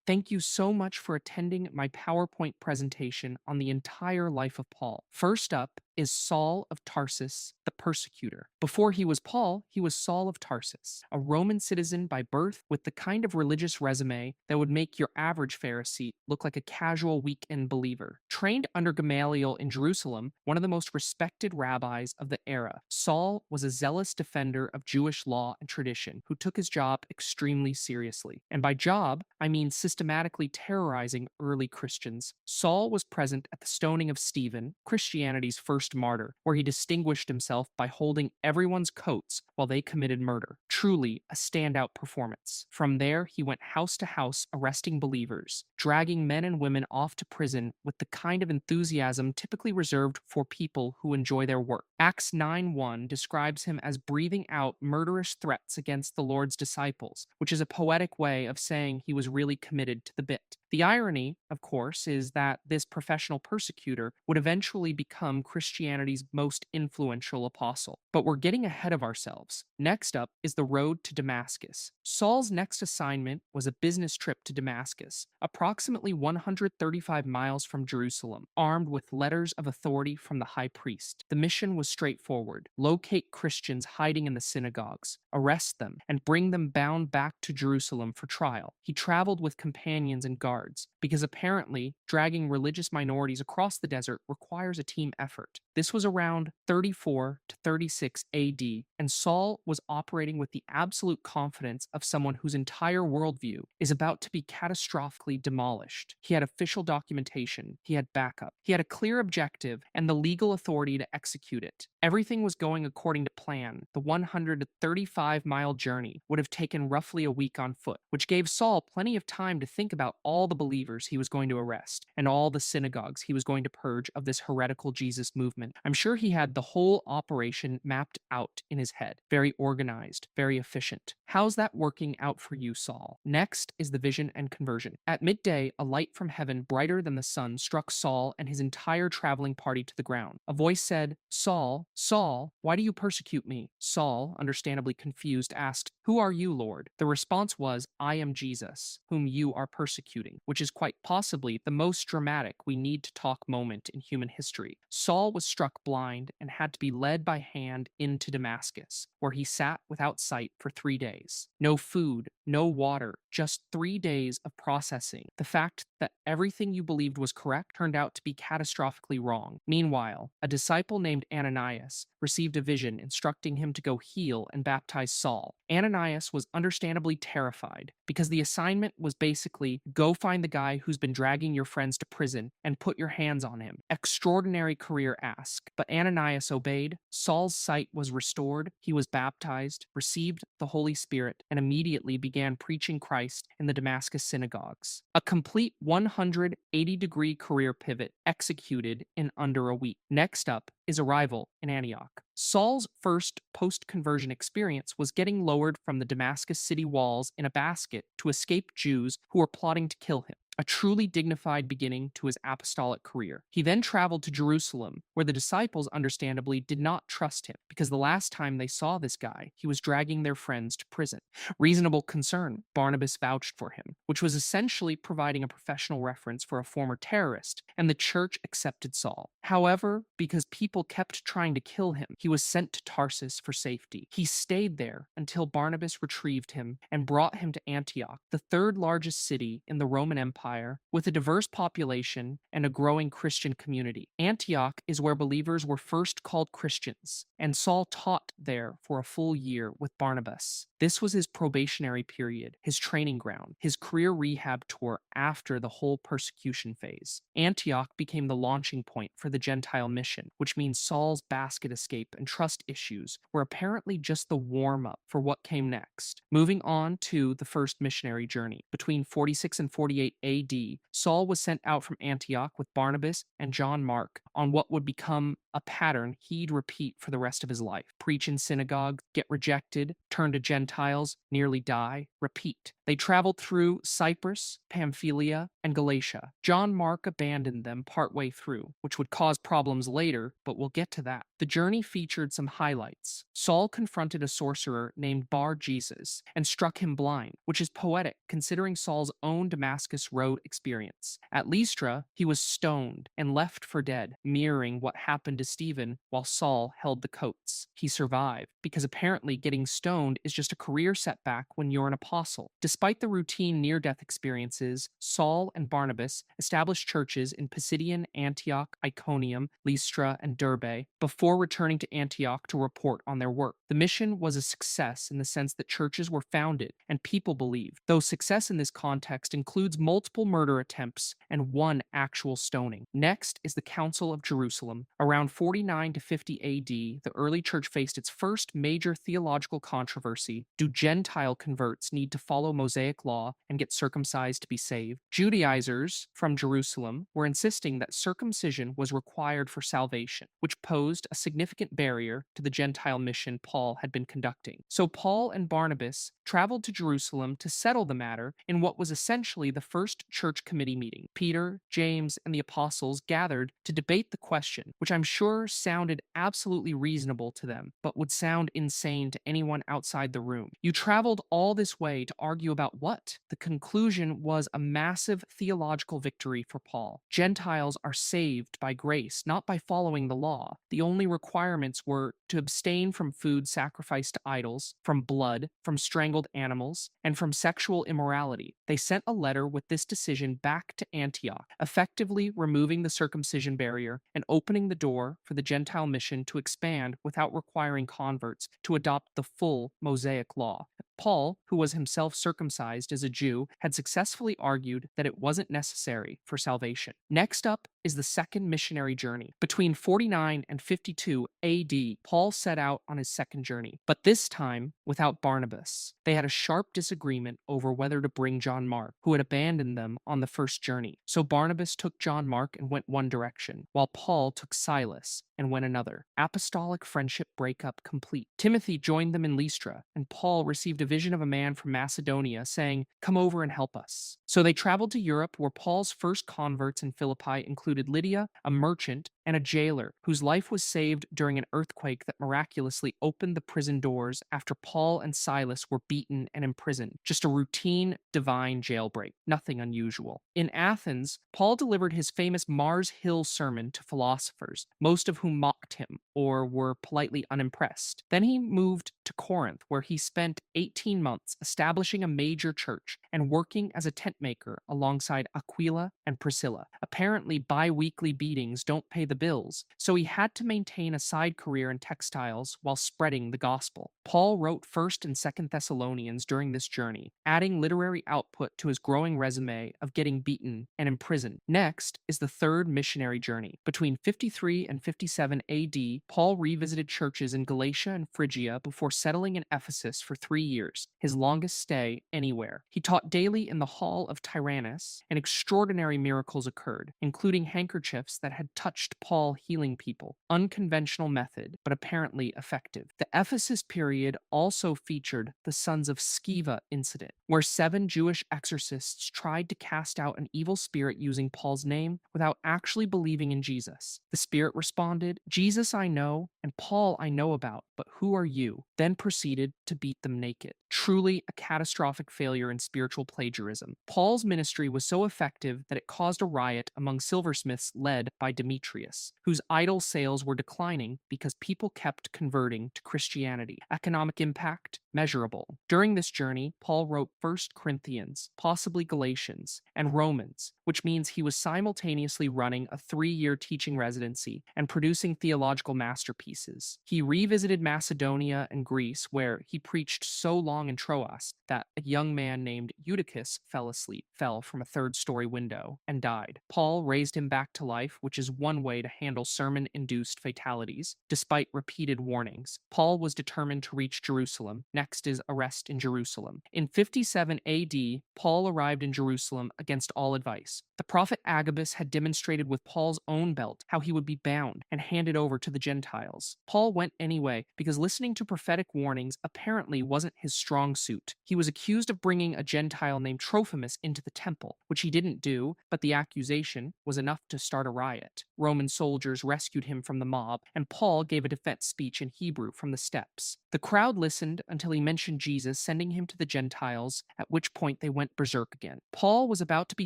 Thank you so much for attending my PowerPoint presentation on the entire life of Paul. First up is Saul of Tarsus, the persecutor. Before he was Paul, he was Saul of Tarsus, a Roman citizen by birth with the kind of religious resume that would make your average Pharisee look like a casual weekend believer. Trained under Gamaliel in Jerusalem, one of the most respected rabbis of the era, Saul was a zealous defender of Jewish law and tradition who took his job extremely seriously. And by job, I mean systematically terrorizing early Christians. Saul was present at the stoning of Stephen, Christianity's first martyr, where he distinguished himself by holding everyone's coats while they committed murder. Truly a standout performance. From there, he went house to house arresting believers, dragging men and women off to prison with the kind of enthusiasm typically reserved for people who enjoy their work. Acts 9:1 describes him as breathing out murderous threats against the Lord's disciples, which is a poetic way of saying he was really committed to the bit. The irony, of course, is that this professional persecutor would eventually become Christianity's most influential apostle. But we're getting ahead of ourselves. Next up is the road to Damascus. Saul's next assignment was a business trip to Damascus, approximately 135 miles from Jerusalem, armed with letters of authority from the high priest. The mission was straightforward: locate Christians hiding in the synagogues, arrest them, and bring them bound back to Jerusalem for trial. He traveled with companions and guards, because apparently dragging religious minorities across the desert requires a team effort. This was around 34 to 36 AD, and Saul was operating with the absolute confidence of someone whose entire worldview is about to be catastrophically demolished. He had official documentation, he had backup, he had a clear objective, and the legal authority to execute it. Everything was going according to plan. The 135-mile journey would have taken roughly a week on foot, which gave Saul plenty of time to think about all the believers he was going to arrest and all the synagogues he was going to purge of this heretical Jesus movement. I'm sure he had the whole operation mapped out in his head. Very organized, very efficient. How's that working out for you, Saul? Next is the vision and conversion. At midday, a light from heaven brighter than the sun struck Saul and his entire traveling party to the ground. A voice said, "Saul, Saul, why do you persecute me?" Saul, understandably confused, asked, "Who are you, Lord?" The response was, "I am Jesus, whom you are persecuting," which is quite possibly the most dramatic we need to talk moment in human history. Saul was struck blind and had to be led by hand into Damascus, where he sat without sight for 3 days. No food, no water, just 3 days of processing. The fact that everything you believed was correct turned out to be catastrophically wrong. Meanwhile, a disciple named Ananias received a vision instructing him to go heal and baptize Saul. Ananias was understandably terrified because the assignment was basically go find the guy who's been dragging your friends to prison and put your hands on him. Extraordinary career ask. But Ananias obeyed. Saul's sight was restored. He was baptized, received the Holy Spirit, and immediately began preaching Christ in the Damascus synagogues. A complete 180-degree career pivot executed in under a week. Next up is arrival in Antioch. Saul's first post-conversion experience was getting lowered from the Damascus city walls in a basket to escape Jews who were plotting to kill him. A truly dignified beginning to his apostolic career. He then traveled to Jerusalem, where the disciples understandably did not trust him, because the last time they saw this guy, he was dragging their friends to prison. Reasonable concern. Barnabas vouched for him, which was essentially providing a professional reference for a former terrorist, and the church accepted Saul. However, because people kept trying to kill him, he was sent to Tarsus for safety. He stayed there until Barnabas retrieved him and brought him to Antioch, the third largest city in the Roman Empire, with a diverse population and a growing Christian community. Antioch is where believers were first called Christians, and Saul taught there for a full year with Barnabas. This was his probationary period, his training ground, his career rehab tour after the whole persecution phase. Antioch became the launching point for the Gentile mission, which means Saul's basket escape and trust issues were apparently just the warm-up for what came next. Moving on to the first missionary journey. Between 46 and 48 AD, Saul was sent out from Antioch with Barnabas and John Mark on what would become a pattern he'd repeat for the rest of his life. Preach in synagogues, get rejected, turn to Gentiles, nearly die, repeat. They traveled through Cyprus, Pamphylia, and Galatia. John Mark abandoned them partway through, which would cause problems later, but we'll get to that. The journey featured some highlights. Saul confronted a sorcerer named Bar Jesus and struck him blind, which is poetic considering Saul's own Damascus Road experience. At Lystra, he was stoned and left for dead, mirroring what happened to Stephen while Saul held the coats. He survived because apparently getting stoned is just a career setback when you're an apostle. Despite the routine near death experiences, Saul and Barnabas established churches in Pisidian Antioch, Iconium, Lystra, and Derbe before returning to Antioch to report on their work. The mission was a success in the sense that churches were founded and people believed, though success in this context includes multiple murder attempts and one actual stoning. Next is the Council of Jerusalem. Around 49 to 50 AD, the early church faced its first major theological controversy. Do Gentile converts need to follow Mosaic law and get circumcised to be saved? Judaizers from Jerusalem were insisting that circumcision was required for salvation, which posed a significant barrier to the Gentile mission Paul had been conducting. So Paul and Barnabas traveled to Jerusalem to settle the matter in what was essentially the first church committee meeting. Peter, James, and the apostles gathered to debate the question, which I'm sure sounded absolutely reasonable to them, but would sound insane to anyone outside the room. You traveled all this way to argue about what? The conclusion was a massive theological victory for Paul. Gentiles are saved by grace, not by following the law. The only requirements were to abstain from food sacrificed to idols, from blood, from strangled animals, and from sexual immorality. They sent a letter with this decision back to Antioch, effectively removing the circumcision barrier and opening the door for the Gentile mission to expand without requiring converts to adopt the full Mosaic law. Paul, who was himself circumcised as a Jew, had successfully argued that it wasn't necessary for salvation. Next up is the second missionary journey. Between 49 and 52 AD, Paul set out on his second journey, but this time without Barnabas. They had a sharp disagreement over whether to bring John Mark, who had abandoned them on the first journey. So Barnabas took John Mark and went one direction, while Paul took Silas and went another. Apostolic friendship breakup complete. Timothy joined them in Lystra, and Paul received a vision of a man from Macedonia saying, "Come over and help us." So they traveled to Europe, where Paul's first converts in Philippi included Lydia, a merchant, and a jailer whose life was saved during an earthquake that miraculously opened the prison doors after Paul and Silas were beaten and imprisoned. Just a routine divine jailbreak, nothing unusual. In Athens, Paul delivered his famous Mars Hill sermon to philosophers, most of whom mocked him or were politely unimpressed. Then he moved to Corinth, where he spent 18 months establishing a major church and working as a tent maker alongside Aquila and Priscilla. Apparently, bi-weekly beatings don't pay the bills, so he had to maintain a side career in textiles while spreading the gospel. Paul wrote 1st and 2nd Thessalonians during this journey, adding literary output to his growing resume of getting beaten and imprisoned. Next is the third missionary journey. Between 53 and 57 AD, Paul revisited churches in Galatia and Phrygia before settling in Ephesus for 3 years, his longest stay anywhere. He taught daily in the hall of Tyrannus, and extraordinary miracles occurred, including handkerchiefs that had touched Paul healing people. Unconventional method, but apparently effective. The Ephesus period also featured the Sons of Sceva incident, where 7 Jewish exorcists tried to cast out an evil spirit using Paul's name without actually believing in Jesus. The spirit responded, "Jesus I know, and Paul I know about, but who are you?" Then proceeded to beat them naked. Truly a catastrophic failure in spiritual plagiarism. Paul's ministry was so effective that it caused a riot among silversmiths led by Demetrius, whose idol sales were declining because people kept converting to Christianity. Economic impact? Measurable. During this journey, Paul wrote 1 Corinthians, possibly Galatians, and Romans, which means he was simultaneously running a 3-year teaching residency and producing theological masterpieces. He revisited Macedonia and Greece, where he preached so long in Troas that a young man named Eutychus fell from a 3rd-story window, and died. Paul raised him back to life, which is one way to handle sermon-induced fatalities. Despite repeated warnings, Paul was determined to reach Jerusalem. Next Next is arrest in Jerusalem. In 57 AD, Paul arrived in Jerusalem against all advice. The prophet Agabus had demonstrated with Paul's own belt how he would be bound and handed over to the Gentiles. Paul went anyway because listening to prophetic warnings apparently wasn't his strong suit. He was accused of bringing a Gentile named Trophimus into the temple, which he didn't do, but the accusation was enough to start a riot. Roman soldiers rescued him from the mob, and Paul gave a defense speech in Hebrew from the steps. The crowd listened until he mentioned Jesus sending him to the Gentiles, at which point they went berserk again. Paul was about to be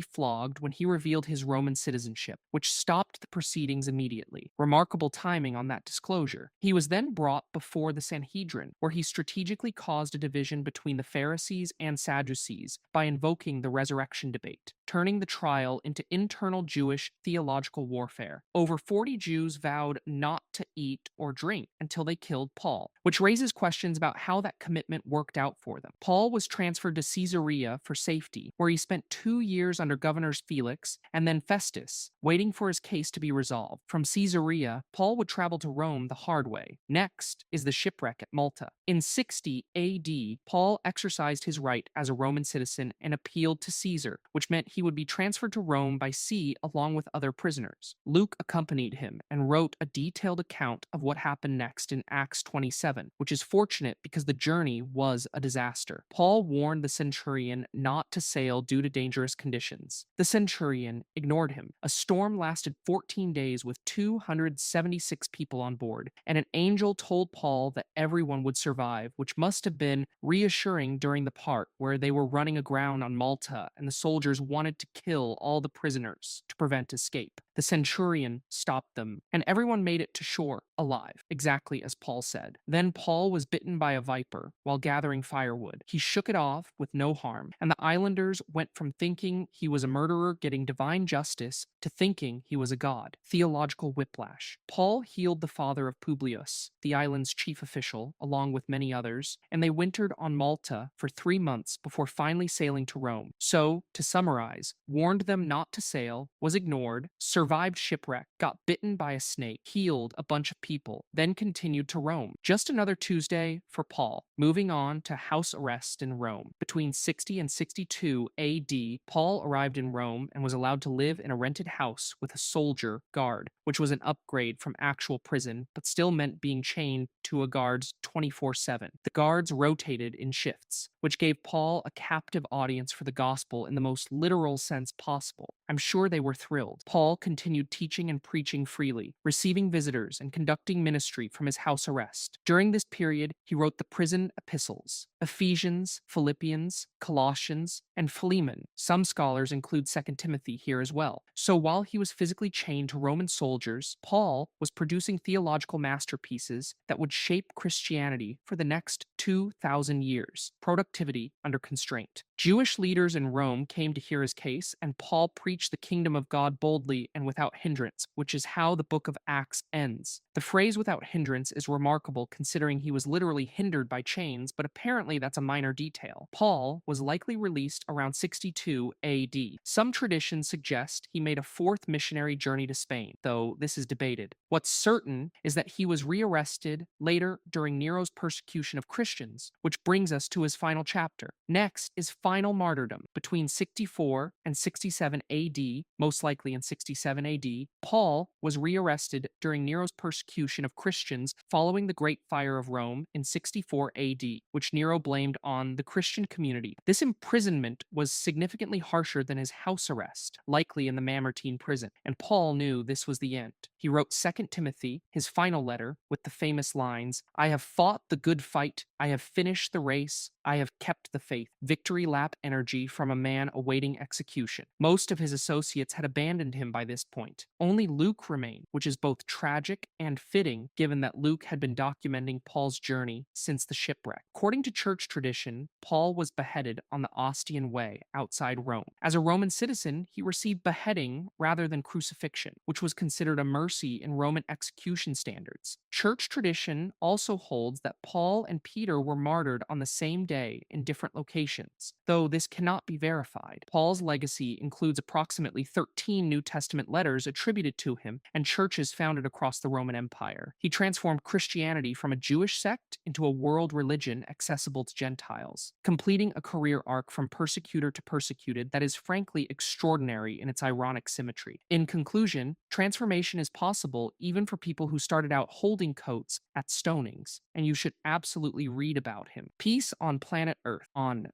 flogged when he revealed his Roman citizenship, which stopped the proceedings immediately. Remarkable timing on that disclosure. He was then brought before the Sanhedrin, where he strategically caused a division between the Pharisees and Sadducees by invoking the resurrection debate, turning the trial into internal Jewish theological warfare. Over 40 Jews vowed not to eat or drink until they killed Paul, which raises questions about how that commitment worked out for them. Paul was transferred to Caesarea for safety, where he spent 2 years under governors Felix and then Festus, waiting for his case to be resolved. From Caesarea, Paul would travel to Rome the hard way. Next is the shipwreck at Malta. In 60 AD, Paul exercised his right as a Roman citizen and appealed to Caesar, which meant he would be transferred to Rome by sea along with other prisoners. Luke accompanied him and wrote a detailed account of what happened next in Acts 27, which is fortunate because the journey was a disaster. Paul warned the centurion not to sail due to dangerous conditions. The centurion ignored him. A storm lasted 14 days with 276 people on board, and an angel told Paul that everyone would survive, which must have been reassuring during the part where they were running aground on Malta and the soldiers wanted to kill all the prisoners to prevent escape. The centurion stopped them, and everyone made it to shore alive, exactly as Paul said. Then Paul was bitten by a viper while gathering firewood. He shook it off with no harm, and the islanders went from thinking he was a murderer getting divine justice to thinking he was a god. Theological whiplash. Paul healed the father of Publius, the island's chief official, along with many others, and they wintered on Malta for 3 months before finally sailing to Rome. So, to summarize, warned them not to sail, was ignored, survived shipwreck, got bitten by a snake, healed a bunch of people, then continued to Rome. Just another Tuesday for Paul. Moving on to house arrest in Rome. Between 60 and 62 AD, Paul arrived in Rome and was allowed to live in a rented house with a soldier guard, which was an upgrade from actual prison, but still meant being chained to a guard's 24/7. The guards rotated in shifts, which gave Paul a captive audience for the gospel in the most literal sense possible. I'm sure they were thrilled. Paul continued teaching and preaching freely, receiving visitors and conducting ministry from his house arrest. During this period, he wrote the prison epistles: Ephesians, Philippians, Colossians, and Philemon. Some scholars include 2 Timothy here as well. So while he was physically chained to Roman soldiers, Paul was producing theological masterpieces that would shape Christianity for the next 2,000 years. Productivity under constraint. Jewish leaders in Rome came to hear his case, and Paul preached the kingdom of God boldly and without hindrance, which is how the book of Acts ends. The phrase without hindrance is remarkable considering he was literally hindered by chains, but apparently that's a minor detail. Paul was likely released around 62 AD. Some traditions suggest he made a fourth missionary journey to Spain, though this is debated. What's certain is that he was rearrested later during Nero's persecution of Christians, which brings us to his final chapter. Next is final martyrdom. Between 64 and 67 AD, most likely in 67 AD, Paul was rearrested during Nero's persecution of Christians following the Great Fire of Rome in 64 AD, which Nero blamed on the Christian community. This imprisonment was significantly harsher than his house arrest, likely in the Mamertine prison, and Paul knew this was the end. He wrote 2 Timothy, his final letter, with the famous lines, "I have fought the good fight, I have finished the race, I have kept the faith." Victory lap energy from a man awaiting execution. Most of his associates had abandoned him by this point. Only Luke remained, which is both tragic and fitting given that Luke had been documenting Paul's journey since the shipwreck. According to church tradition, Paul was beheaded on the Ostian Way outside Rome. As a Roman citizen, he received beheading rather than crucifixion, which was considered a mercy in Roman execution standards. Church tradition also holds that Paul and Peter were martyred on the same day in different locations. The though this cannot be verified. Paul's legacy includes approximately 13 New Testament letters attributed to him and churches founded across the Roman Empire. He transformed Christianity from a Jewish sect into a world religion accessible to Gentiles, completing a career arc from persecutor to persecuted that is frankly extraordinary in its ironic symmetry. In conclusion, transformation is possible even for people who started out holding coats at stonings, and you should absolutely read about him. Peace on Planet Earth on